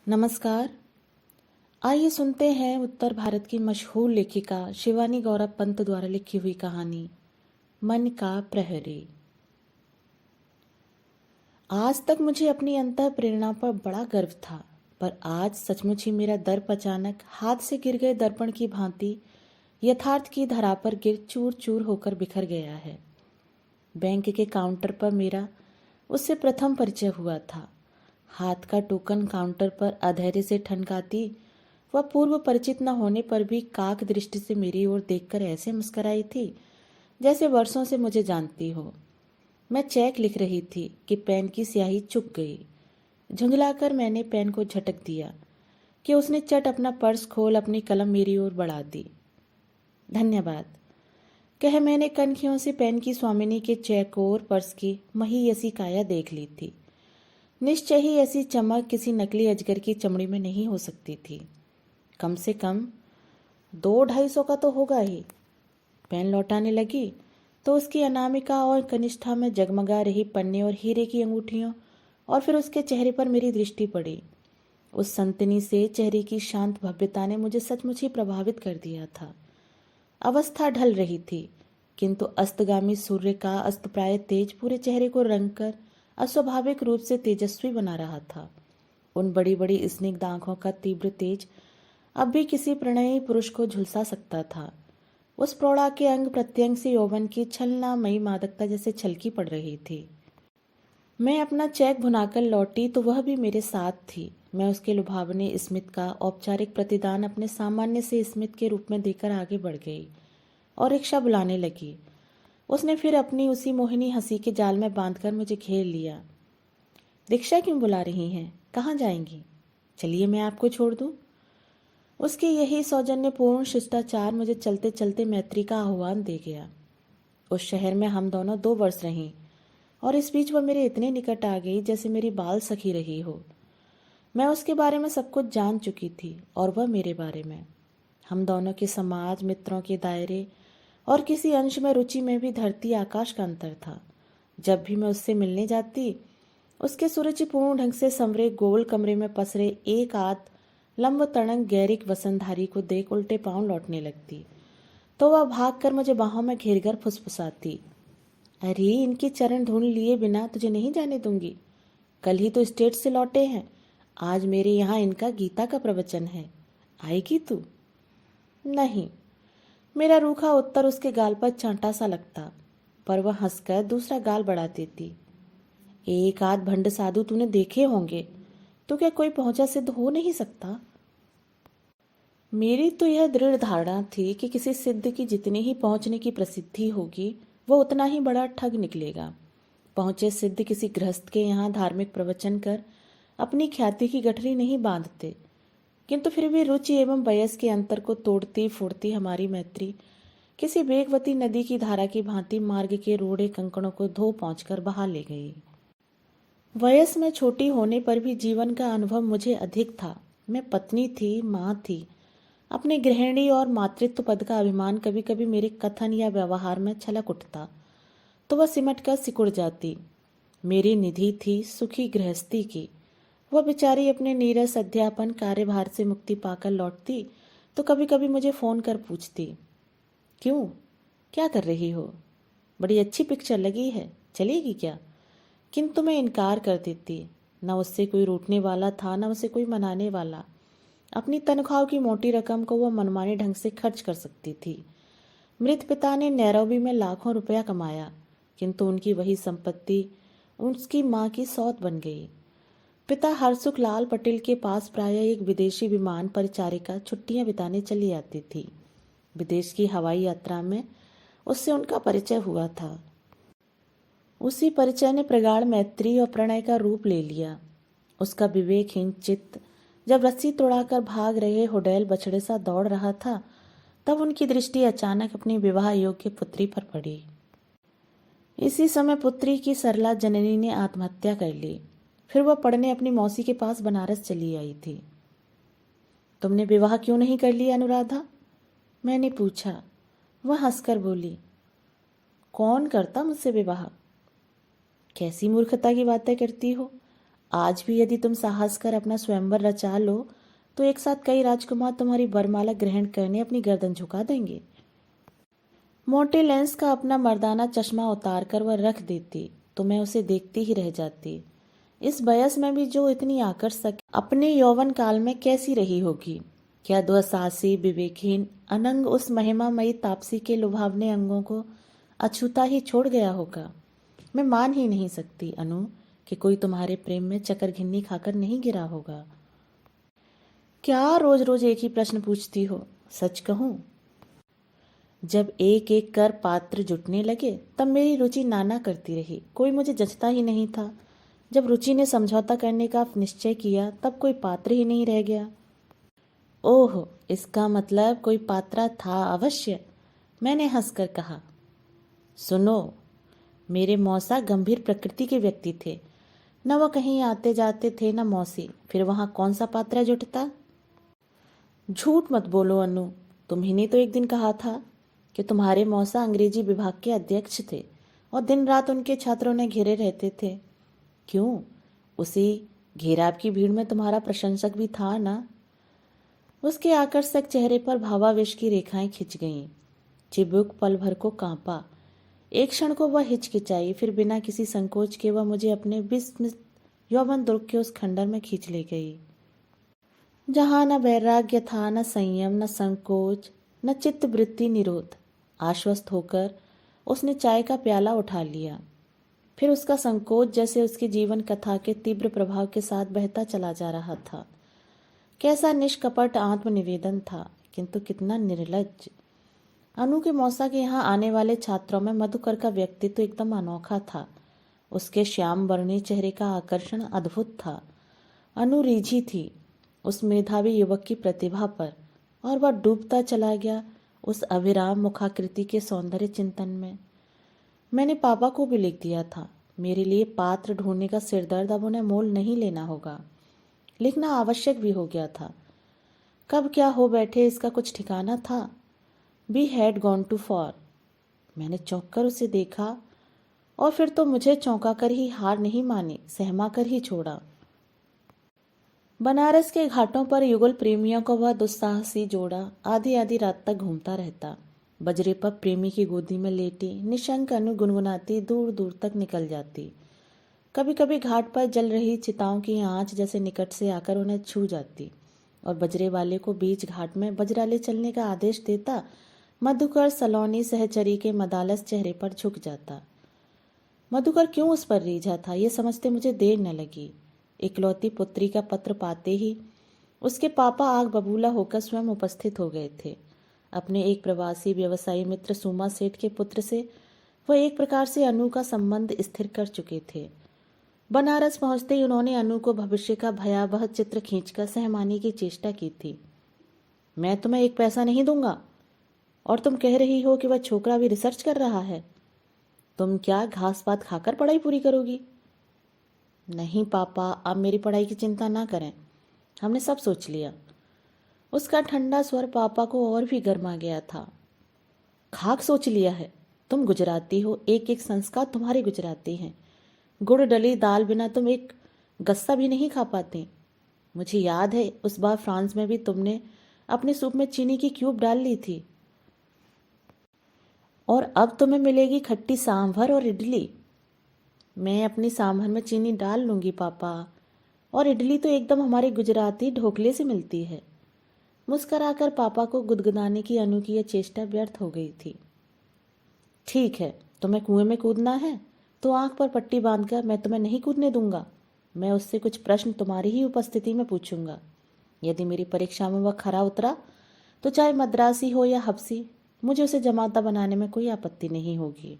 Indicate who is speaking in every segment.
Speaker 1: नमस्कार। आइए सुनते हैं उत्तर भारत की मशहूर लेखिका शिवानी गौरव पंत द्वारा लिखी हुई कहानी मन का प्रहरी। आज तक मुझे अपनी अंतः प्रेरणा पर बड़ा गर्व था, पर आज सचमुच ही मेरा दर्प अचानक हाथ से गिर गए दर्पण की भांति यथार्थ की धरा पर गिर चूर चूर होकर बिखर गया है। बैंक के काउंटर पर मेरा उससे प्रथम परिचय हुआ था। हाथ का टोकन काउंटर पर अधैर्य से ठनकाती वह पूर्व परिचित न होने पर भी काक दृष्टि से मेरी ओर देखकर ऐसे मुस्कुराई थी जैसे वर्षों से मुझे जानती हो। मैं चेक लिख रही थी कि पेन की स्याही चुक गई। झुंझलाकर मैंने पेन को झटक दिया कि उसने चट अपना पर्स खोल अपनी कलम मेरी ओर बढ़ा दी। धन्यवाद कह मैंने कनखियों से पेन की स्वामिनी के चेक और पर्स की महीयसी काया देख ली थी। निश्चय ही ऐसी चमक किसी नकली अजगर की चमड़ी में नहीं हो सकती थी। कम से कम 200-250 का तो होगा ही। पेन लौटाने लगी तो उसकी अनामिका और कनिष्ठा में जगमगा रही पन्ने और हीरे की अंगूठियों और फिर उसके चेहरे पर मेरी दृष्टि पड़ी। उस संतनी से चेहरे की शांत भव्यता ने मुझे सचमुच ही प्रभावित कर दिया था। अवस्था ढल रही थी, किंतु अस्तगामी सूर्य का अस्तप्राय तेज पूरे चेहरे को रंग कर अस्वाभाविक रूप से तेजस्वी बना रहा था। उन बड़ी बड़ी स्निग्ध आंखों का तीव्र तेज अब भी किसी प्रणयी पुरुष को झुलसा सकता था। उस प्रौढ़ा के अंग प्रत्यंग से यौवन की छलनामयी मादकता जैसे छलकी पड़ रही थी। मैं अपना चेक भुनाकर लौटी तो वह भी मेरे साथ थी। मैं उसके लुभावने स्मित का औपचारिक प्रतिदान अपने सामान्य से स्मित के रूप में देकर आगे बढ़ गई और रिक्शा बुलाने लगी। उसने फिर अपनी उसी मोहिनी हंसी के जाल में बांधकर मुझे घेर लिया। रिक्शा क्यों बुला रही हैं? कहाँ जाएंगी? चलिए मैं आपको छोड़ दूं। उसकी यही सौजन्यपूर्ण शिष्टाचार मुझे चलते चलते मैत्री का आह्वान दे गया। उस शहर में हम दोनों 2 वर्ष रहीं और इस बीच वह मेरे इतने निकट आ गई जैसे मेरी बाल सखी रही हो। मैं उसके बारे में सब कुछ जान चुकी थी और वह मेरे बारे में। हम दोनों के समाज, मित्रों के दायरे और किसी अंश में रुचि में भी धरती आकाश का अंतर था। जब भी मैं उससे मिलने जाती, उसके सुरुचिपूर्ण ढंग से संवरे गोल कमरे में पसरे एक आध लंब तड़ंग गैरिक वसंतधारी को देख उल्टे पांव लौटने लगती, तो वह भागकर मुझे बाहों में घेरकर फुसफुसाती, अरे इनके चरण धूल लिए बिना तुझे नहीं जाने दूंगी। कल ही तो स्टेट से लौटे हैं, आज मेरे यहाँ इनका गीता का प्रवचन है, आएगी तू? नहीं। मेरा रूखा उत्तर उसके गाल पर चांटा सा लगता, पर वह हंसकर दूसरा गाल बढ़ा देती। एक आध भंड साधु तूने देखे होंगे, तो क्या कोई पहुंचा सिद्ध हो नहीं सकता? मेरी तो यह दृढ़ धारणा थी कि किसी सिद्ध की जितनी ही पहुंचने की प्रसिद्धि होगी, वह उतना ही बड़ा ठग निकलेगा। पहुंचे सिद्ध किसी गृहस्थ के यहाँ धार्मिक प्रवचन कर अपनी ख्याति की गठरी नहीं बांधते, किंतु फिर भी रुचि एवं वयस के अंतर को तोड़ती फोड़ती हमारी मैत्री किसी वेगवती नदी की धारा की भांति मार्ग के रोड़े कंकड़ों को धो पहुंचकर बहा ले गई। वयस में छोटी होने पर भी जीवन का अनुभव मुझे अधिक था। मैं पत्नी थी, माँ थी। अपने गृहिणी और मातृत्व पद का अभिमान कभी कभी मेरे कथन या व्यवहार में छलक उठता तो वह सिमट कर सिकुड़ जाती। मेरी निधि थी सुखी गृहस्थी की। वह बेचारी अपने नीरस अध्यापन कार्यभार से मुक्ति पाकर लौटती तो कभी कभी मुझे फोन कर पूछती, क्यों, क्या कर रही हो? बड़ी अच्छी पिक्चर लगी है, चलेगी क्या? किंतु मैं इनकार कर देती। न उससे कोई रूठने वाला था, न उसे कोई मनाने वाला। अपनी तनख्वाह की मोटी रकम को वह मनमाने ढंग से खर्च कर सकती थी। मृत पिता ने नैरोबी में लाखों रुपया कमाया, किंतु उनकी वही संपत्ति उसकी माँ की सौत बन गई। पिता हरसुख लाल पटेल के पास प्रायः एक विदेशी विमान परिचारिका छुट्टियां बिताने चली आती थी। विदेश की हवाई यात्रा में उससे उनका परिचय हुआ था। उसी परिचय ने प्रगाढ़ मैत्री और प्रणय का रूप ले लिया। उसका विवेकहीन चित्त जब रस्सी तोड़ाकर भाग रहे होडेल बछड़े सा दौड़ रहा था, तब उनकी दृष्टि अचानक अपनी विवाह योग्य पुत्री पर पड़ी। इसी समय पुत्री की सरला जननी ने आत्महत्या कर ली। फिर वह पढ़ने अपनी मौसी के पास बनारस चली आई थी। तुमने विवाह क्यों नहीं कर लिया अनुराधा? मैंने पूछा। वह हंसकर बोली, कौन करता मुझसे विवाह? कैसी मूर्खता की बातें करती हो? आज भी यदि तुम साहस कर अपना स्वयंवर रचा लो तो एक साथ कई राजकुमार तुम्हारी वरमाला ग्रहण करने अपनी गर्दन झुका देंगे। मोटे लेंस का अपना मर्दाना चश्मा उतार कर वह रख देती तो मैं उसे देखती ही रह जाती। इस वयस में भी जो इतनी आकर्षक अपने यौवन काल में कैसी रही होगी। क्या दुस्साहसी विवेकहीन अनंग उस महिमामयी तापसी के लुभावने अंगों को अछूता ही छोड़ गया होगा। मैं मान ही नहीं सकती अनु कि कोई तुम्हारे प्रेम में चकरघिन्नी खाकर नहीं गिरा होगा। क्या रोज रोज एक ही प्रश्न पूछती हो? सच कहूं, जब एक एक कर पात्र जुटने लगे तब मेरी रुचि नाना करती रही, कोई मुझे जचता ही नहीं था। जब रुचि ने समझौता करने का निश्चय किया तब कोई पात्र ही नहीं रह गया। ओह, इसका मतलब कोई पात्रा था अवश्य, मैंने हंसकर कहा। सुनो, मेरे मौसा गंभीर प्रकृति के व्यक्ति थे, न वह कहीं आते जाते थे न मौसी, फिर वहां कौन सा पात्रा जुटता। झूठ मत बोलो अनु, तुम्ही ने तो एक दिन कहा था कि तुम्हारे मौसा अंग्रेजी विभाग के अध्यक्ष थे और दिन रात उनके छात्रों ने घेरे रहते थे। क्यों, उसी घेराव की भीड़ में तुम्हारा प्रशंसक भी था ना। उसके आकर्षक चेहरे पर भावावेश की रेखाएं खिंच गईं। चिबुक पल भर को कांपा। एक क्षण को वह हिचकिचाई, फिर बिना किसी संकोच के वह मुझे अपने विस्मित यौवन दुर्ग के उस खंडर में खींच ले गई, जहां न वैराग्य था, न संयम, न संकोच, न चित्त वृत्ति निरोध। आश्वस्त होकर उसने चाय का प्याला उठा लिया। फिर उसका संकोच जैसे उसकी जीवन कथा के तीव्र प्रभाव के साथ बहता चला जा रहा था। कैसा निष्कपट आत्मनिवेदन था, किंतु कितना निर्लज्ज। अनु के मौसा के यहाँ आने वाले छात्रों में मधुकर का व्यक्तित्व एकदम अनोखा था। उसके श्याम वर्णी चेहरे का आकर्षण अद्भुत था। अनु रीझी थी उस मेधावी युवक की प्रतिभा पर, और वह डूबता चला गया उस अविराम मुखाकृति के सौंदर्य चिंतन में। मैंने पापा को भी लिख दिया था, मेरे लिए पात्र ढूंढने का सिरदर्द अब उन्हें मोल नहीं लेना होगा। लिखना आवश्यक भी हो गया था। कब क्या हो बैठे इसका कुछ ठिकाना था। We had gone too far. मैंने चौंक कर उसे देखा और फिर तो मुझे चौंका कर ही हार नहीं मानी, सहमा कर ही छोड़ा। बनारस के घाटों पर युगल प्रेमियों को वह दुस्साहसी जोड़ा आधी आधी रात तक घूमता रहता। बजरे पर प्रेमी की गोदी में लेटी निशंक अनु गुनगुनाती दूर दूर तक निकल जाती। कभी कभी घाट पर जल रही चिताओं की आंच जैसे निकट से आकर उन्हें छू जाती और बजरे वाले को बीच घाट में बजरा ले चलने का आदेश देता। मधुकर सलोनी सहचरी के मदालस चेहरे पर झुक जाता। मधुकर क्यों उस पर रीझा था, ये समझते मुझे देर न लगी। इकलौती पुत्री का पत्र पाते ही उसके पापा आग बबूला होकर स्वयं उपस्थित हो गए थे। अपने एक प्रवासी व्यवसायी मित्र सुमा सेठ के पुत्र से वह एक प्रकार से अनु का संबंध स्थिर कर चुके थे। बनारस पहुंचते ही उन्होंने अनु को भविष्य का भयावह चित्र खींचकर सहमाने की चेष्टा की थी। मैं तुम्हें एक पैसा नहीं दूंगा, और तुम कह रही हो कि वह छोकरा भी रिसर्च कर रहा है। तुम क्या घास पात खाकर पढ़ाई पूरी करोगी? नहीं पापा, आप मेरी पढ़ाई की चिंता ना करें, हमने सब सोच लिया। उसका ठंडा स्वर पापा को और भी गर्मा गया था। खाक सोच लिया है? तुम गुजराती हो, एक एक संस्कार तुम्हारे गुजराती हैं। गुड़ डली दाल बिना तुम एक गस्सा भी नहीं खा पाते। मुझे याद है उस बार फ्रांस में भी तुमने अपने सूप में चीनी की क्यूब डाल ली थी, और अब तुम्हें मिलेगी खट्टी सांभर और इडली। मैं अपनी सांभर में चीनी डाल लूंगी पापा, और इडली तो एकदम हमारे गुजराती ढोकले से मिलती है। मुस्कराकर पापा को गुदगुदाने की अनु की यह चेष्टा व्यर्थ हो गई थी। ठीक है, तुम्हें कुएं में कूदना है तो आंख पर पट्टी बांधकर, मैं तुम्हें नहीं कूदने दूंगा। मैं उससे कुछ प्रश्न तुम्हारी ही उपस्थिति में पूछूंगा। यदि मेरी परीक्षा में वह खरा उतरा तो चाहे मद्रासी हो या हब्सी, मुझे उसे जमाता बनाने में कोई आपत्ति नहीं होगी।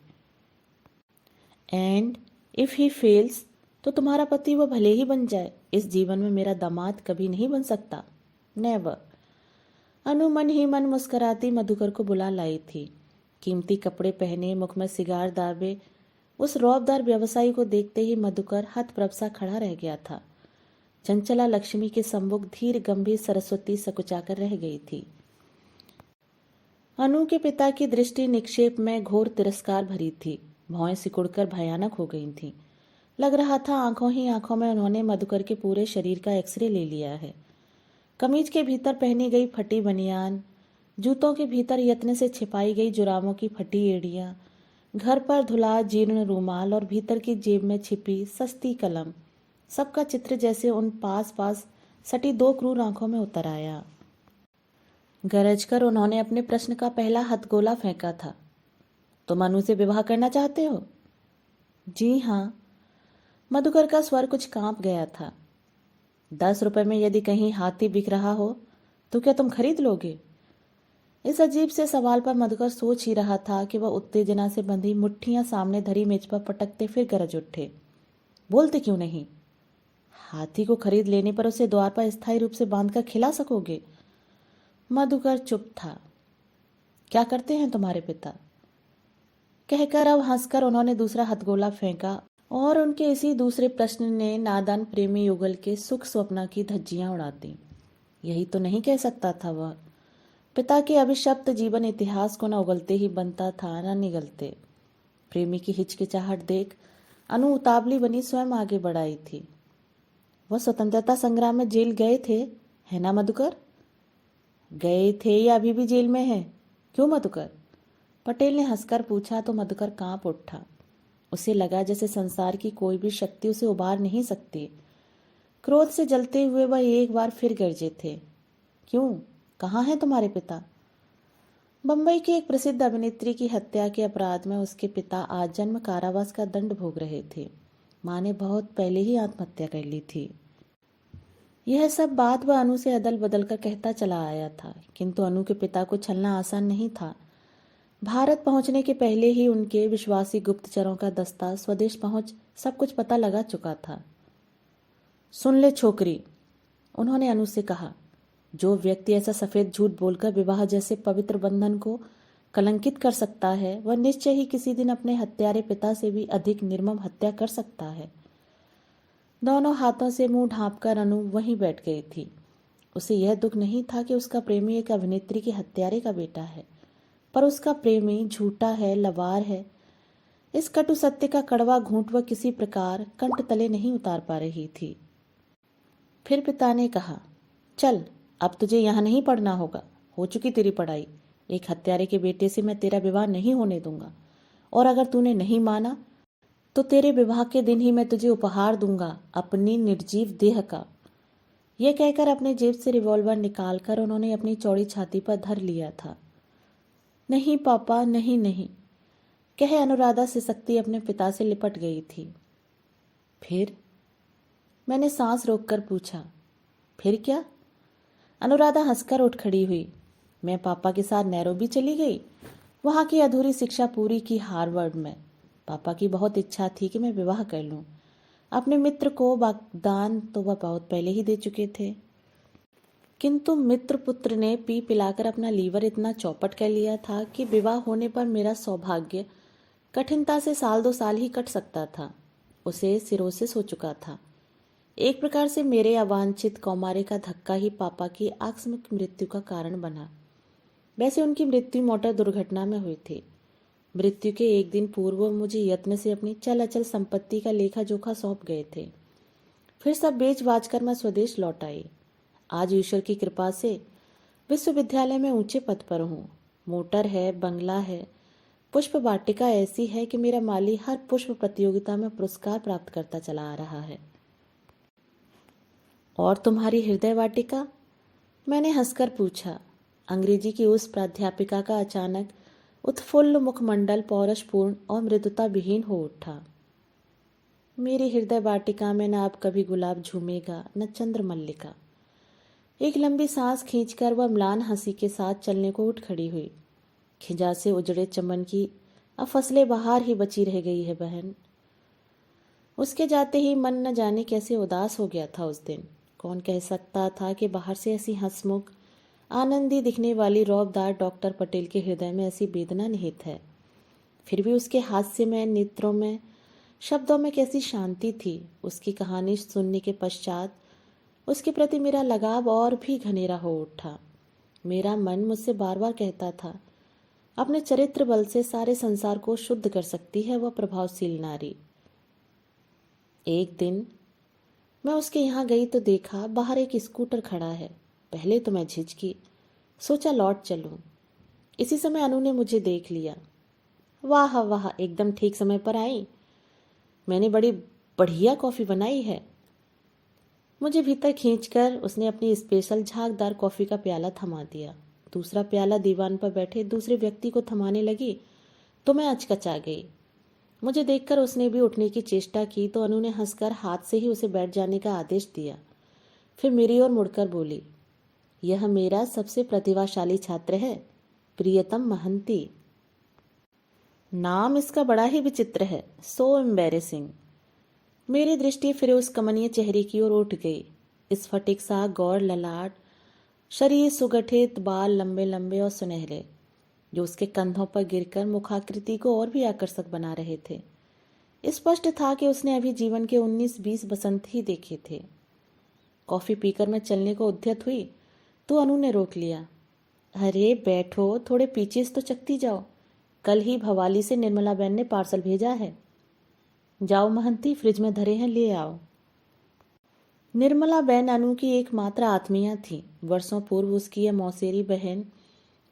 Speaker 1: एंड इफ ही फेल्स, तो तुम्हारा पति वह भले ही बन जाए, इस जीवन में मेरा दामाद कभी नहीं बन सकता। नेवर। अनु मन ही मन मुस्कराती मधुकर को बुला लाई थी। कीमती कपड़े पहने, मुख में सिगार दाबे उस रौबदार व्यवसायी को देखते ही मधुकर हतप्रभ सा खड़ा रह गया था। चंचला लक्ष्मी के सम्मुख धीर गंभीर सरस्वती सकुचाकर रह गई थी। अनु के पिता की दृष्टि निक्षेप में घोर तिरस्कार भरी थी। भौएं सिकुड़कर भयानक हो गई थीं। लग रहा था आंखों ही आंखों में उन्होंने मधुकर के पूरे शरीर का एक्सरे ले लिया है। कमीज के भीतर पहनी गई फटी बनियान, जूतों के भीतर यत्न से छिपाई गई जुरामों की फटी एड़ियां, घर पर धुला जीर्ण रूमाल और भीतर की जेब में छिपी सस्ती कलम, सबका चित्र जैसे उन पास पास सटी दो क्रूर आंखों में उतर आया। गरज कर उन्होंने अपने प्रश्न का पहला हथगोला फेंका था। तुम अनु से विवाह करना चाहते हो? जी हाँ। मधुकर का स्वर कुछ कांप गया था। 10 रुपए में यदि कहीं हाथी बिक रहा हो तो क्या तुम खरीद लोगे? इस अजीब से सवाल पर मधुकर सोच ही रहा था कि वह उत्तेजना से बंधी मुट्ठियां सामने धरी मेज पर पटकते फिर गरज उठे। बोलते क्यों नहीं? हाथी को खरीद लेने पर उसे द्वार पर स्थायी रूप से बांधकर खिला सकोगे? मधुकर चुप था। क्या करते हैं तुम्हारे पिता? कहकर अब हंसकर उन्होंने दूसरा हथगोला फेंका और उनके इसी दूसरे प्रश्न ने नादान प्रेमी युगल के सुख स्वप्न की धज्जियां उड़ा दी। यही तो नहीं कह सकता था वह। पिता के अभिशप्त जीवन इतिहास को न उगलते ही बनता था न निगलते। प्रेमी की हिचकिचाहट देख अनु उतावली बनी स्वयं आगे बढ़ाई थी। वह स्वतंत्रता संग्राम में जेल गए थे, है ना मधुकर? गए थे या अभी भी जेल में है? क्यों मधुकर? पटेल ने हंसकर पूछा तो मधुकर कांप उठा। उसे लगा जैसे संसार की कोई भी शक्ति उसे उबार नहीं सकती। क्रोध से जलते हुए वह एक बार फिर गरजे थे। क्यों, कहाँ हैं तुम्हारे पिता? बंबई की एक प्रसिद्ध अभिनेत्री की हत्या के अपराध में उसके पिता आजन्म कारावास का दंड भोग रहे थे। माँ ने बहुत पहले ही आत्महत्या कर ली थी। यह सब बात वह अनु से अदल बदल कर कहता चला आया था, किंतु अनु के पिता को छलना आसान नहीं था। भारत पहुंचने के पहले ही उनके विश्वासी गुप्तचरों का दस्ता स्वदेश पहुंच सब कुछ पता लगा चुका था। सुन ले छोकरी, उन्होंने अनु से कहा, जो व्यक्ति ऐसा सफेद झूठ बोलकर विवाह जैसे पवित्र बंधन को कलंकित कर सकता है वह निश्चय ही किसी दिन अपने हत्यारे पिता से भी अधिक निर्मम हत्या कर सकता है। दोनों हाथों से मुंह ढांपकर अनु वहीं बैठ गई थी। उसे यह दुख नहीं था कि उसका प्रेमी एक अभिनेत्री के हत्यारे का बेटा है, पर उसका प्रेमी झूठा है, लवार है। इस कटु सत्य का कड़वा घूंट वह किसी प्रकार कंठ तले नहीं उतार पा रही थी। फिर पिता ने कहा, चल अब तुझे यहाँ नहीं पढ़ना होगा, हो चुकी तेरी पढ़ाई। एक हत्यारे के बेटे से मैं तेरा विवाह नहीं होने दूंगा, और अगर तूने नहीं माना तो तेरे विवाह के दिन ही मैं तुझे उपहार दूंगा अपनी निर्जीव देह का। यह कहकर अपने जेब से रिवॉल्वर निकालकर उन्होंने अपनी चौड़ी छाती पर धर लिया था। नहीं पापा, नहीं नहीं, कह अनुराधा सिसकती अपने पिता से लिपट गई थी। फिर? मैंने सांस रोककर पूछा। फिर क्या? अनुराधा हंसकर उठ खड़ी हुई। मैं पापा के साथ नैरोबी चली गई, वहाँ की अधूरी शिक्षा पूरी की हार्वर्ड में। पापा की बहुत इच्छा थी कि मैं विवाह कर लूँ। अपने मित्र को वाग्दान तो वह बहुत पहले ही दे चुके थे, किंतु मित्र पुत्र ने पी पिलाकर अपना लीवर इतना चौपट कर लिया था कि विवाह होने पर मेरा सौभाग्य कठिनता से 1-2 साल ही कट सकता था। उसे सिरोसिस हो चुका था। एक प्रकार से मेरे अवांछित कौमारे का धक्का ही पापा की आकस्मिक मृत्यु का कारण बना। वैसे उनकी मृत्यु मोटर दुर्घटना में हुई थी। मृत्यु के एक दिन पूर्व वो मुझे यत्न से अपनी चल अचल संपत्ति का लेखा जोखा सौंप गए थे। फिर सब बेच बाच कर मैं स्वदेश लौट आई। आज ईश्वर की कृपा से विश्वविद्यालय में ऊंचे पद पर हूँ। मोटर है, बंगला है, पुष्प वाटिका ऐसी है कि मेरा माली हर पुष्प प्रतियोगिता में पुरस्कार प्राप्त करता चला आ रहा है। और तुम्हारी हृदय वाटिका? मैंने हंसकर पूछा। अंग्रेजी की उस प्राध्यापिका का अचानक उत्फुल्ल मुखमंडल पौरुषपूर्ण और मृदुता विहीन हो उठा। मेरी हृदय वाटिका में न अब कभी गुलाब झूमेगा न चंद्रमल्लिका। एक लंबी सांस खींचकर वह म्लान हंसी के साथ चलने को उठ खड़ी हुई। खिजा से उजड़े चमन की अब फसलें बाहर ही बची रह गई है बहन। उसके जाते ही मन न जाने कैसे उदास हो गया था उस दिन। कौन कह सकता था कि बाहर से ऐसी हंसमुख आनंदी दिखने वाली रौबदार डॉक्टर पटेल के हृदय में ऐसी वेदना निहित है। फिर भी उसके हास्य में, नेत्रों में, शब्दों में कैसी शांति थी। उसकी कहानी सुनने के पश्चात उसके प्रति मेरा लगाव और भी घनेरा हो उठा। मेरा मन मुझसे बार बार कहता था, अपने चरित्र बल से सारे संसार को शुद्ध कर सकती है वह प्रभावशील नारी। एक दिन मैं उसके यहाँ गई तो देखा बाहर एक स्कूटर खड़ा है। पहले तो मैं झिझकी, सोचा लौट चलूं। इसी समय अनु ने मुझे देख लिया। वाह वाह, एकदम ठीक समय पर आई। मैंने बड़ी बढ़िया कॉफ़ी बनाई है। मुझे भीतर खींचकर उसने अपनी स्पेशल झागदार कॉफ़ी का प्याला थमा दिया। दूसरा प्याला दीवान पर बैठे दूसरे व्यक्ति को थमाने लगी तो मैं अचकचा गई। मुझे देखकर उसने भी उठने की चेष्टा की तो अनु ने हंसकर हाथ से ही उसे बैठ जाने का आदेश दिया। फिर मेरी ओर मुड़कर बोली, यह मेरा सबसे प्रतिभाशाली छात्र है, प्रियतम महंती। नाम इसका बड़ा ही विचित्र है, सो एम्बेरेसिंग। मेरी दृष्टि फिर उस कमनीय चेहरे की ओर उठ गई। स्फटिक सा गौर ललाट, शरीर सुगठित, बाल लंबे लंबे और सुनहरे जो उसके कंधों पर गिरकर मुखाकृति को और भी आकर्षक बना रहे थे। स्पष्ट था कि उसने अभी जीवन के 19-20 बसंत ही देखे थे। कॉफी पीकर मैं चलने को उद्यत हुई तो अनु ने रोक लिया। अरे बैठो, थोड़े पीछे तो चकती जाओ। कल ही भवाली से निर्मला बहन ने पार्सल भेजा है। जाओ महंती, फ्रिज में धरे हैं, ले आओ। निर्मला बहन अनु की एकमात्र आत्मीया थी। वर्षों पूर्व उसकी यह मौसेरी बहन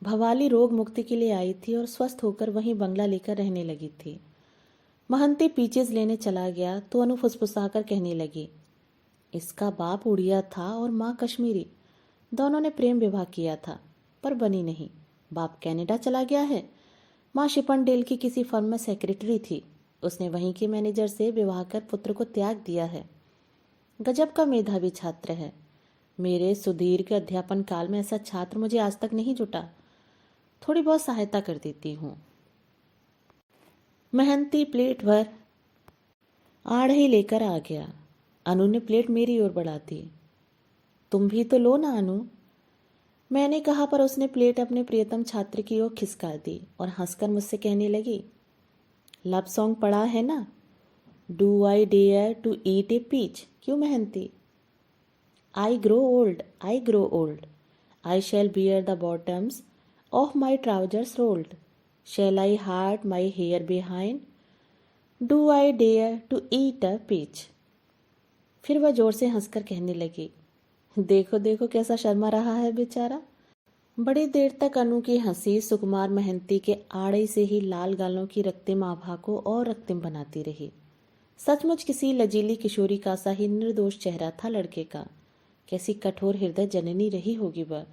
Speaker 1: भवाली रोग मुक्ति के लिए आई थी और स्वस्थ होकर वहीं बंगला लेकर रहने लगी थी। महंती पीचेस लेने चला गया तो अनु फुसफुसाकर कहने लगी, इसका बाप उड़िया था और माँ कश्मीरी। दोनों ने प्रेम विवाह किया था पर बनी नहीं। बाप कनाडा चला गया है। माँ शिपनडेल की किसी फर्म में सेक्रेटरी थी। उसने वहीं के मैनेजर से विवाह कर पुत्र को त्याग दिया है। गजब का मेधावी छात्र है। मेरे सुदीर्घ अध्यापन काल में ऐसा छात्र मुझे आज तक नहीं जुटा। थोड़ी बहुत सहायता कर देती हूँ। महंती प्लेट भर आढ़ी लेकर आ गया। अनु ने प्लेट मेरी ओर बढ़ा दी। तुम भी तो लो ना अनु, मैंने कहा, पर उसने प्लेट अपने प्रियतम छात्र की ओर खिसका दी और हंसकर मुझसे कहने लगी, लव सॉन्ग पढ़ा है ना, do I dare to eat a peach. क्यों महंती? I grow old, I grow old, I shall bear the bottoms of my trousers rolled, shall I part my hair behind, do I dare to eat a peach. फिर वह जोर से हंसकर कहने लगी, देखो देखो कैसा शर्मा रहा है बेचारा। बड़ी देर तक अनु की हंसी सुकुमार महंती के आड़े से ही लाल गालों की रक्तिम आभा को और रक्तिम बनाती रही। सचमुच किसी लजीली किशोरी का सा ही निर्दोष चेहरा था लड़के का। कैसी कठोर हृदय जननी रही होगी वह,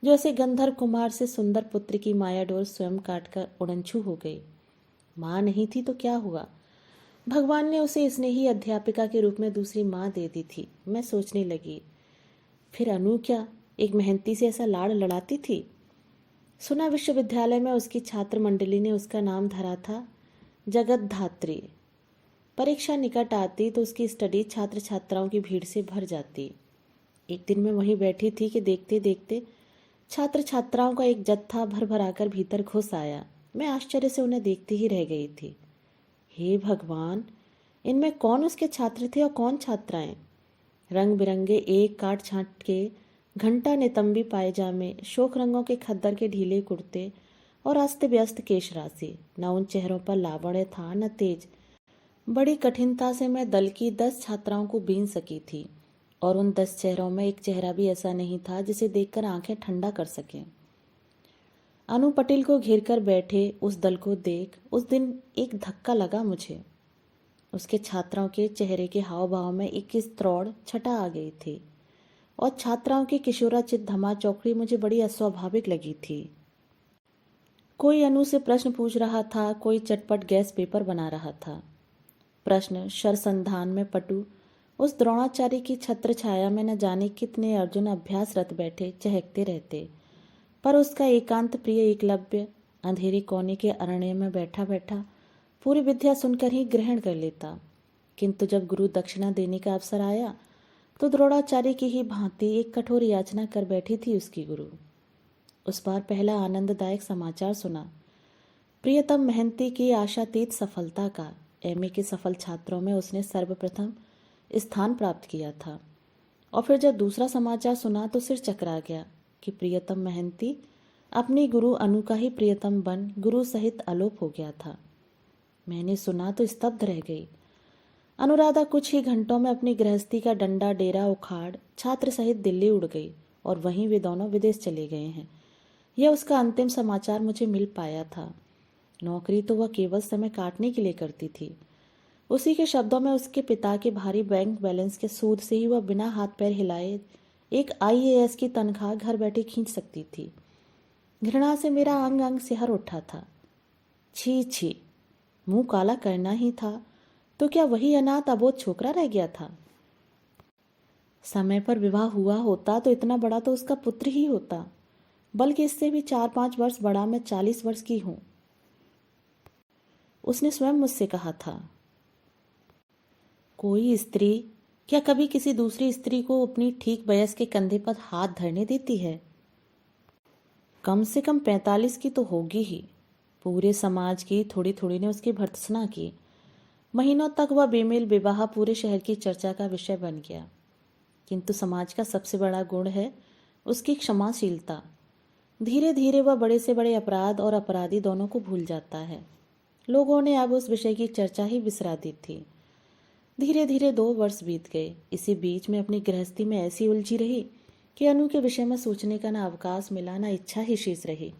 Speaker 1: जो ऐसे गंधर्व कुमार से सुंदर पुत्र की माया डोर स्वयं काटकर उड़नछू हो गई। माँ नहीं थी तो क्या हुआ, भगवान ने उसे स्नेही अध्यापिका के रूप में दूसरी माँ दे दी थी। मैं सोचने लगी, फिर अनु क्या एक मेहनती से ऐसा लाड़ लड़ाती थी? सुना विश्वविद्यालय में उसकी छात्र मंडली ने उसका नाम धरा था जगत धात्री। परीक्षा निकट आती तो उसकी स्टडी छात्र छात्राओं की भीड़ से भर जाती। एक दिन मैं वहीं बैठी थी कि देखते देखते छात्र छात्राओं का एक जत्था भर भराकर भीतर घुस आया। मैं आश्चर्य से उन्हें देखती ही रह गई थी। हे भगवान, इनमें कौन उसके छात्र थे और कौन छात्राएं? रंग बिरंगे एक काट छांट के घंटा नितंबी पायजामे, शोक रंगों के खद्दर के ढीले कुर्ते और अस्त व्यस्त केश राशि। न उन चेहरों पर लावण्य था न तेज। बड़ी कठिनता से मैं दल की 10 छात्राओं को बीन सकी थी और उन 10 चेहरों में एक चेहरा भी ऐसा नहीं था जिसे देखकर आंखें ठंडा कर सकें। अनु पटेल को घेर कर बैठे उस दल को देख उस दिन एक धक्का लगा मुझे। उसके छात्राओं के चेहरे के हाव भाव में एक स्त्रौड़ छटा आ गई थी और छात्राओं की किशोराचित धमा चौकड़ी मुझे बड़ी अस्वाभाविक लगी थी। कोई अनु से प्रश्न पूछ रहा था, कोई चटपट गैस पेपर बना रहा था। प्रश्न शरसंधान में पटु उस द्रोणाचार्य की छत्र छाया में न जाने कितने अर्जुन अभ्यासरत बैठे चहकते रहते, पर उसका एकांत प्रिय एकलव्य अंधेरे कोने के अरण्य में बैठा बैठा पूरी विद्या सुनकर ही ग्रहण कर लेता। किंतु जब गुरु दक्षिणा देने का अवसर आया तो द्रोणाचार्य की ही भांति एक कठोर याचना कर बैठी थी उसकी गुरु। उस बार पहला आनंददायक समाचार सुना, प्रियतम महंती की आशातीत सफलता का। एमए के सफल छात्रों में उसने सर्वप्रथम स्थान प्राप्त किया था। और फिर जब दूसरा समाचार सुना तो सिर चकरा गया कि प्रियतम महंती अपनी गुरु अनु का ही प्रियतम बन गुरु सहित अलोप हो गया था। मैंने सुना तो स्तब्ध रह गई। अनुराधा कुछ ही घंटों में अपनी गृहस्थी का डंडा डेरा उखाड़ छात्र सहित दिल्ली उड़ गई और वहीं वे दोनों विदेश चले गए हैं। यह उसका अंतिम समाचार मुझे मिल पाया था। नौकरी तो वह केवल समय काटने के लिए करती थी। उसी के शब्दों में उसके पिता के भारी बैंक बैलेंस के सूद से ही वह बिना हाथ पैर हिलाए एक आईएएस की तनख्वाह घर बैठे खींच सकती थी। घृणा से मेरा अंग अंग सिहर उठा था। छी छी, मुंह काला करना ही था तो क्या वही अनाथ अबोध छोकरा रह गया था? समय पर विवाह हुआ होता तो इतना बड़ा तो उसका पुत्र ही होता, बल्कि इससे भी 4-5 वर्ष बड़ा। मैं 40 वर्ष की हूं, उसने स्वयं मुझसे कहा था। कोई स्त्री क्या कभी किसी दूसरी स्त्री को अपनी ठीक वयस के कंधे पर हाथ धरने देती है? कम से कम 45 की तो होगी ही। पूरे समाज की थोड़ी थोड़ी ने उसकी भर्त्सना की। महीनों तक वह बेमेल विवाह पूरे शहर की चर्चा का विषय बन गया। किंतु समाज का सबसे बड़ा गुण है उसकी क्षमाशीलता। धीरे धीरे वह बड़े से बड़े अपराध और अपराधी दोनों को भूल जाता है। लोगों ने अब उस विषय की चर्चा ही बिसरा दी थी। धीरे धीरे 2 वर्ष बीत गए। इसी बीच में अपनी गृहस्थी में ऐसी उलझी रही कि अनु के विषय में सोचने का ना अवकाश मिला, ना इच्छा ही शेष रही।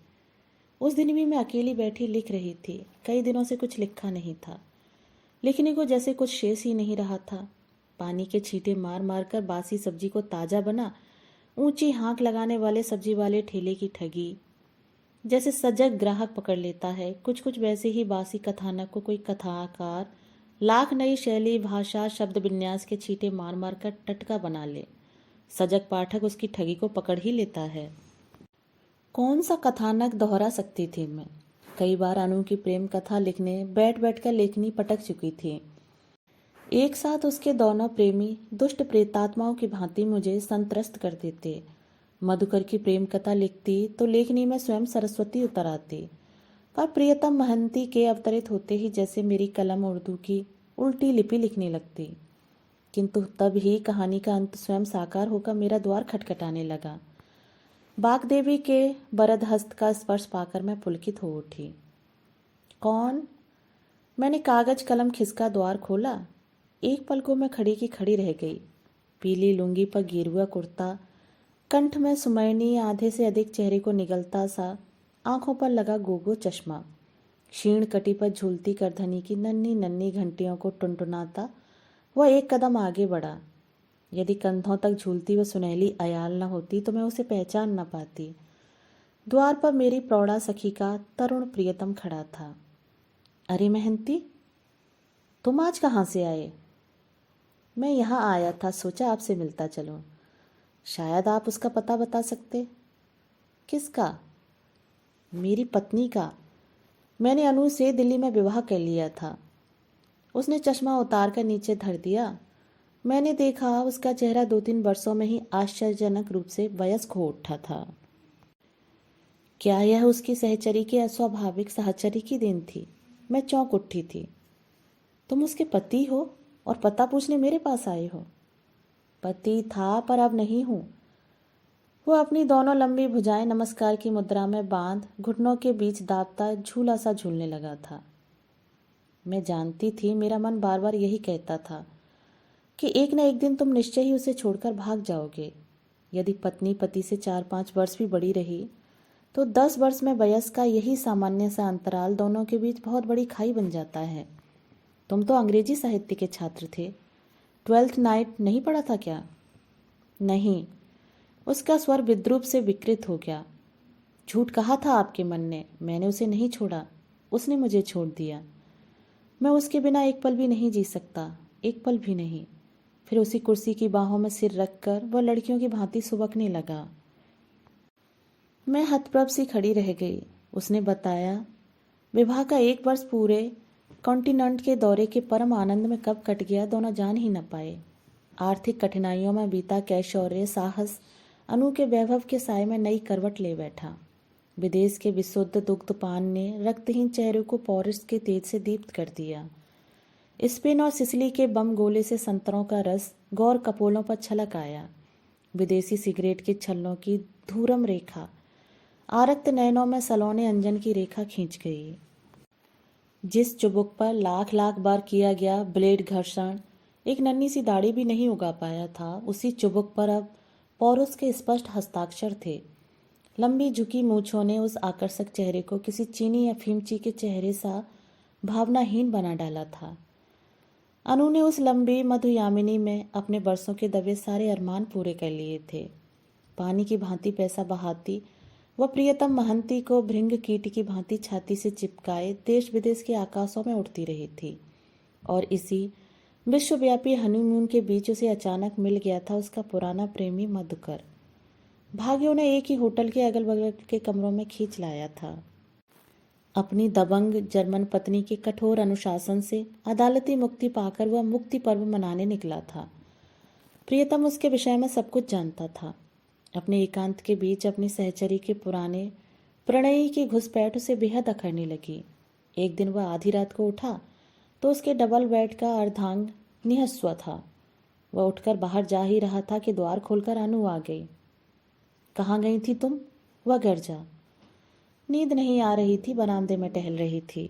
Speaker 1: उस दिन भी मैं अकेली बैठी लिख रही थी। कई दिनों से कुछ लिखा नहीं था। लिखने को जैसे कुछ शेष ही नहीं रहा था। पानी के छींटे मार मार कर बासी सब्जी को ताज़ा बना, ऊंची हाँक लगाने वाले सब्जी वाले ठेले की ठगी जैसे सजग ग्राहक पकड़ लेता है, कुछ कुछ वैसे ही बासी कथानक को कोई कथाकार लाख नई शैली, भाषा, शब्द विन्यास के छींटे मार मार कर टटका बना ले। सजग पाठक उसकी ठगी को पकड़ ही लेता है। कौन सा कथानक दोहरा सकती थी मैं? कई बार अनु की प्रेम कथा लिखने बैठ बैठ कर लेखनी पटक चुकी थी। एक साथ उसके दोनों प्रेमी दुष्ट प्रेतात्माओं की भांति मुझे संत्रस्त कर देते। मधुकर की प्रेम कथा लिखती तो लेखनी में स्वयं सरस्वती उतर आती, पर प्रियतम महंती के अवतरित होते ही जैसे मेरी कलम उर्दू की उल्टी लिपि लिखने लगती। किंतु तब ही कहानी का अंत स्वयं साकार होकर मेरा द्वार खटखटाने लगा। बागदेवी के बरद हस्त का स्पर्श पाकर मैं पुलकित हो उठी। कौन? मैंने कागज कलम खिसका द्वार खोला। एक पल को मैं खड़ी की खड़ी रह गई। पीली लुंगी पर गेरुआ कुर्ता, कंठ में सुमैनी, आधे से अधिक चेहरे को निगलता सा, आंखों पर लगा गोगो चश्मा, क्षीण कटी पर झूलती करधनी की नन्ही नन्ही घंटियों को टुनटुनाता वह एक कदम आगे बढ़ा। यदि कंधों तक झूलती वह सुनहली अयाल न होती तो मैं उसे पहचान न पाती। द्वार पर मेरी प्रौढ़ा सखी का तरुण प्रियतम खड़ा था। अरे महंती, तुम आज कहाँ से आए? मैं यहाँ आया था, सोचा आपसे मिलता चलूं। शायद आप उसका पता बता सकते। किसका? मेरी पत्नी का। मैंने अनु से दिल्ली में विवाह कर लिया था। उसने चश्मा उतार कर नीचे धर दिया। मैंने देखा उसका चेहरा 2-3 वर्षों में ही आश्चर्यजनक रूप से वयस्क हो उठा था। क्या यह उसकी सहचरी के अस्वाभाविक साहचर्य की देन थी? मैं चौंक उठी थी। तुम उसके पति हो और पता पूछने मेरे पास आए हो? पति था पर अब नहीं हूं। वह अपनी दोनों लंबी भुजाएं नमस्कार की मुद्रा में बांध घुटनों के बीच दाबता झूला सा झूलने लगा था। मैं जानती थी मेरा मन बार बार यही कहता था कि एक न एक दिन तुम निश्चय ही उसे छोड़कर भाग जाओगे। यदि पत्नी पति से 4-5 वर्ष भी बड़ी रही तो 10 वर्ष में वयस का यही सामान्य सा अंतराल दोनों के बीच बहुत बड़ी खाई बन जाता है। तुम तो अंग्रेजी साहित्य के छात्र थे। 12th नाइट नहीं पढ़ा था क्या? नहीं। उसका स्वर विद्रूप से विकृत हो गया। झूठ कहा था आपके मन ने। मैंने उसे नहीं छोड़ा, उसने मुझे छोड़ दिया। मैं उसके बिना एक पल भी नहीं जी सकता, एक पल भी नहीं। फिर उसी कुर्सी की बाहों में सिर रखकर वह लड़कियों की भांति सुबकने लगा। मैं हतप्रभ सी खड़ी रह गई। उसने बताया विवाह का 1 वर्ष पूरे कॉन्टिनेंट के दौरे के परम आनंद में कब कट गया दोनों जान ही न पाए। आर्थिक कठिनाइयों में बीता कैशौर्य साहस अनु के वैभव के साय में नई करवट ले बैठा। विदेश के विशुद्ध दुग्धपान ने रक्तहीन चेहरे को पौरुष के तेज से दीप्त कर दिया। स्पेन और सिसिली के बम गोले से संतरों का रस गौर कपोलों पर छलक आया। विदेशी सिगरेट के छल्लों की धूरम रेखा आरक्त नयनों में सलोने अंजन की रेखा खींच गई। जिस चुबुक पर लाख लाख बार किया गया ब्लेड घर्षण एक नन्ही सी दाढ़ी भी नहीं उगा पाया था, उसी चुबुक पर अब पौरुष के स्पष्ट हस्ताक्षर थे। लंबी झुकी मूंछों ने उस आकर्षक चेहरे को किसी चीनी या अफीमची के चेहरे सा भावनाहीन बना डाला था। अनु ने उस लंबी मधुयामिनी में अपने बरसों के दबे सारे अरमान पूरे कर लिए थे। पानी की भांति पैसा बहाती वह प्रियतम महंती को भृंग कीट की भांति छाती से चिपकाए देश विदेश के आकाशों में उड़ती रही थी। और इसी विश्वव्यापी हनीमून के बीच उसे अचानक मिल गया था उसका पुराना प्रेमी मधुकर। भाग्य उन्हें एक ही होटल के अगल बगल के कमरों में खींच लाया था। अपनी दबंग जर्मन पत्नी के कठोर अनुशासन से अदालती मुक्ति पाकर वह मुक्ति पर्व मनाने निकला था। प्रियतम उसके विषय में सब कुछ जानता था। अपने एकांत के बीच अपनी सहचरी के पुराने प्रणयी की घुसपैठ उसे बेहद अखरने लगी। एक दिन वह आधी रात को उठा तो उसके डबल बेड का अर्धांग निहत्थ था। वह उठकर बाहर जा ही रहा था कि द्वार खोलकर अनु आ गई। कहाँ गई थी तुम? वह गरजा। नींद नहीं आ रही थी, बरामदे में टहल रही थी।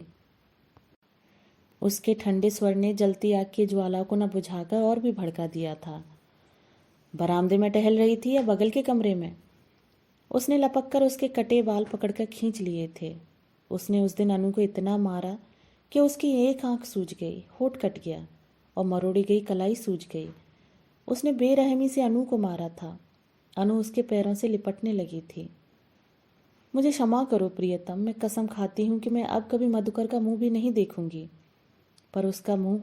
Speaker 1: उसके ठंडे स्वर ने जलती आग की ज्वाला को न बुझाकर और भी भड़का दिया था। बरामदे में टहल रही थी या बगल के कमरे में? उसने लपक कर उसके कटे बाल पकड़कर खींच लिए थे। उसने उस दिन अनु को इतना मारा कि उसकी एक आंख सूज गई, होठ कट गया और मरोड़ी गई कलाई सूज गई। उसने बेरहमी से अनु को मारा था। अनु उसके पैरों से लिपटने लगी थी। मुझे क्षमा करो प्रियतम, मैं कसम खाती हूँ कि मैं अब कभी मधुकर का मुंह भी नहीं देखूंगी। पर उसका मुंह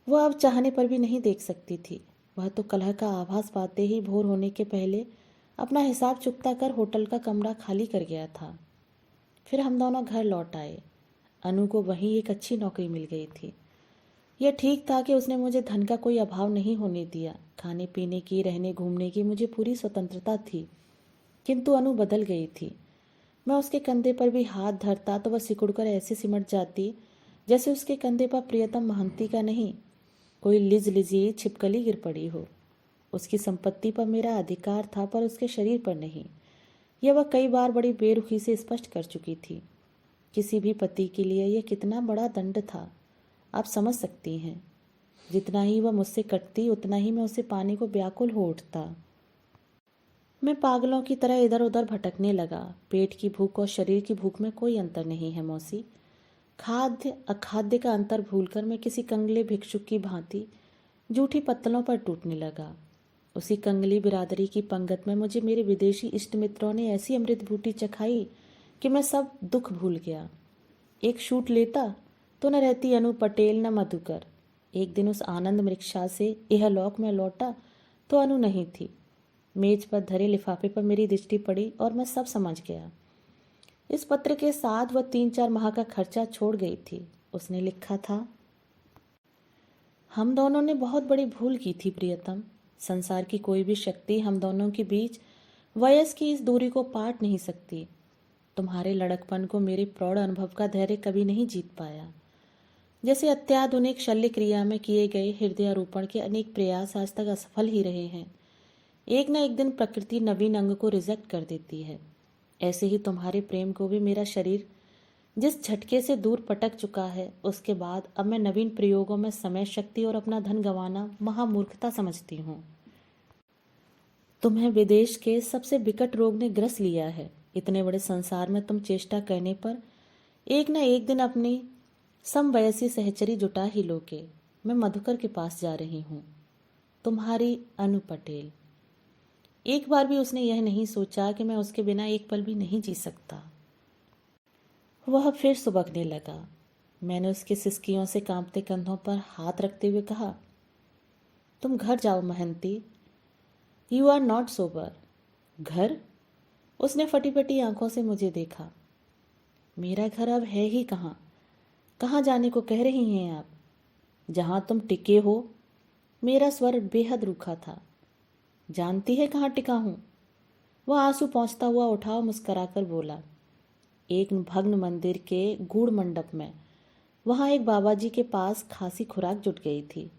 Speaker 1: वह अब चाहने पर भी नहीं देख सकती थी। वह तो कलह का आभास पाते ही भोर होने के पहले अपना हिसाब चुकता कर होटल का कमरा खाली कर गया था। फिर हम दोनों घर लौट आए। अनु को वहीं एक अच्छी नौकरी मिल गई थी। यह ठीक था कि उसने मुझे धन का कोई अभाव नहीं होने दिया। खाने पीने की, रहने घूमने की मुझे पूरी स्वतंत्रता थी। किंतु अनु बदल गई थी। मैं उसके कंधे पर भी हाथ धरता तो वह सिकुड़कर ऐसे सिमट जाती जैसे उसके कंधे पर प्रियतम महंती का नहीं, कोई लिजी छिपकली गिर पड़ी हो। उसकी संपत्ति पर मेरा अधिकार था, पर उसके शरीर पर नहीं। यह वह कई बार बड़ी बेरुखी से स्पष्ट कर चुकी थी। किसी भी पति के लिए यह कितना बड़ा दंड था, आप समझ सकती हैं। जितना ही वह मुझसे कटती उतना ही मैं उसे पाने को व्याकुल हो उठता। मैं पागलों की तरह इधर उधर भटकने लगा। पेट की भूख और शरीर की भूख में कोई अंतर नहीं है मौसी। खाद्य अखाद्य का अंतर भूलकर मैं किसी कंगले भिक्षुक की भांति जूठी पत्तलों पर टूटने लगा। उसी कंगली बिरादरी की पंगत में मुझे मेरे विदेशी इष्ट मित्रों ने ऐसी अमृत बूटी चखाई कि मैं सब दुख भूल गया। एक शूट लेता तो न रहती अनु पटेल न मधुकर। एक दिन उस आनंद मृक्षा से इहलोक में लौटा तो अनु नहीं थी। मेज पर धरे लिफाफे पर मेरी दृष्टि पड़ी और मैं सब समझ गया। इस पत्र के साथ वह 3-4 माह का खर्चा छोड़ गई थी। उसने लिखा था, हम दोनों ने बहुत बड़ी भूल की थी प्रियतम। संसार की कोई भी शक्ति हम दोनों के बीच वयस की इस दूरी को पाट नहीं सकती। तुम्हारे लड़कपन को मेरे प्रौढ़ अनुभव का धैर्य कभी नहीं जीत पाया। जैसे अत्याधुनिक शल्य क्रिया में किए गए हृदयारोपण के अनेक प्रयास आज तक असफल ही रहे हैं। एक न एक दिन प्रकृति नवीन अंग को रिजेक्ट कर देती है। ऐसे ही तुम्हारे प्रेम को भी मेरा शरीर जिस झटके से दूर पटक चुका है, उसके बाद अब मैं नवीन प्रयोगों में समय, शक्ति और अपना धन गंवाना महामूर्खता समझती हूँ। तुम्हें विदेश के सबसे विकट रोग ने ग्रस लिया है। इतने बड़े संसार में तुम चेष्टा करने पर एक न एक दिन अपनी समवयसी सहचरी जुटा ही लोगे। मैं मधुकर के पास जा रही हूँ। तुम्हारी अनु पटेल। एक बार भी उसने यह नहीं सोचा कि मैं उसके बिना एक पल भी नहीं जी सकता। वह फिर सुबकने लगा। मैंने उसकी सिसकियों से कांपते कंधों पर हाथ रखते हुए कहा, तुम घर जाओ Mahanti. You are not sober. घर? उसने फटी फटी आंखों से मुझे देखा। मेरा घर अब है ही कहाँ? कहाँ जाने को कह रही हैं आप? जहाँ तुम टिके हो। मेरा स्वर बेहद रूखा था। जानती है कहाँ टिका हूँ? वह आंसू पहुँचता हुआ उठा और मुस्कराकर बोला, एक भग्न मंदिर के गूढ़ मंडप में। वहाँ एक बाबा जी के पास खासी खुराक जुट गई थी।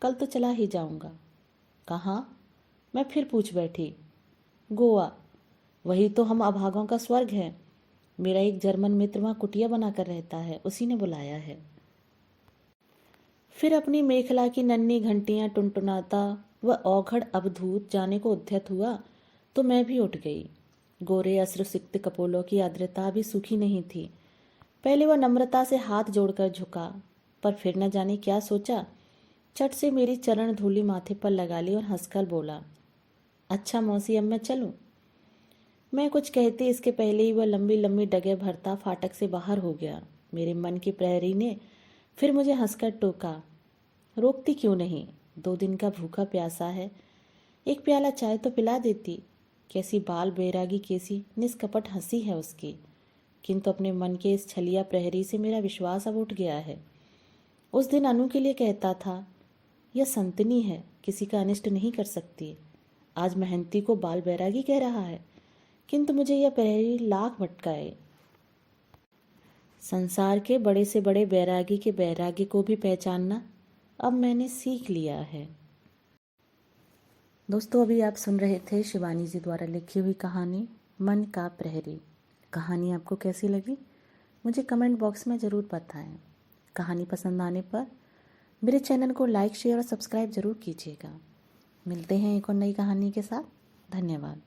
Speaker 1: कल तो चला ही जाऊँगा। कहाँ? मैं फिर पूछ बैठी। गोवा। वही तो हम अभागों का स्वर्ग है। मेरा एक जर्मन मित्र वहाँ कुटिया बनाकर रहता है, उसी ने बुलाया है। फिर अपनी मेखला की नन्ही घंटियां टुनटुनाता वह औघड़ अवधूत जाने को उद्यत हुआ तो मैं भी उठ गई। गोरे अश्रुसिक्त कपोलों की आर्द्रता भी सूखी नहीं थी। पहले वह नम्रता से हाथ जोड़कर झुका, पर फिर न जाने क्या सोचा, चट से मेरी चरण धूलि माथे पर लगा ली और हंसकर बोला, अच्छा मौसी, अब मैं चलूं? मैं कुछ कहती इसके पहले ही वह लंबी लंबी डगे भरता फाटक से बाहर हो गया। मेरे मन की प्रहरी ने फिर मुझे हंसकर टोका, रोकती क्यों नहीं? 2 दिन का भूखा प्यासा है, एक प्याला चाय तो पिला देती। कैसी बाल बैरागी, कैसी निष्कपट हंसी है उसकी। किंतु अपने मन के इस छलिया प्रहरी से मेरा विश्वास अब उठ गया है। उस दिन अनु के लिए कहता था, यह संतनी है, किसी का अनिष्ट नहीं कर सकती। आज मेहनती को बाल बैरागी कह रहा है, किंतु मुझे यह प्रहरी लाख भटकाए। संसार के बड़े से बड़े बैरागी के बैरागी को भी पहचानना अब मैंने सीख लिया है। दोस्तों, अभी आप सुन रहे थे शिवानी जी द्वारा लिखी हुई कहानी मन का प्रहरी। कहानी आपको कैसी लगी मुझे कमेंट बॉक्स में ज़रूर बताएं। कहानी पसंद आने पर मेरे चैनल को लाइक, शेयर और सब्सक्राइब ज़रूर कीजिएगा। मिलते हैं एक और नई कहानी के साथ। धन्यवाद।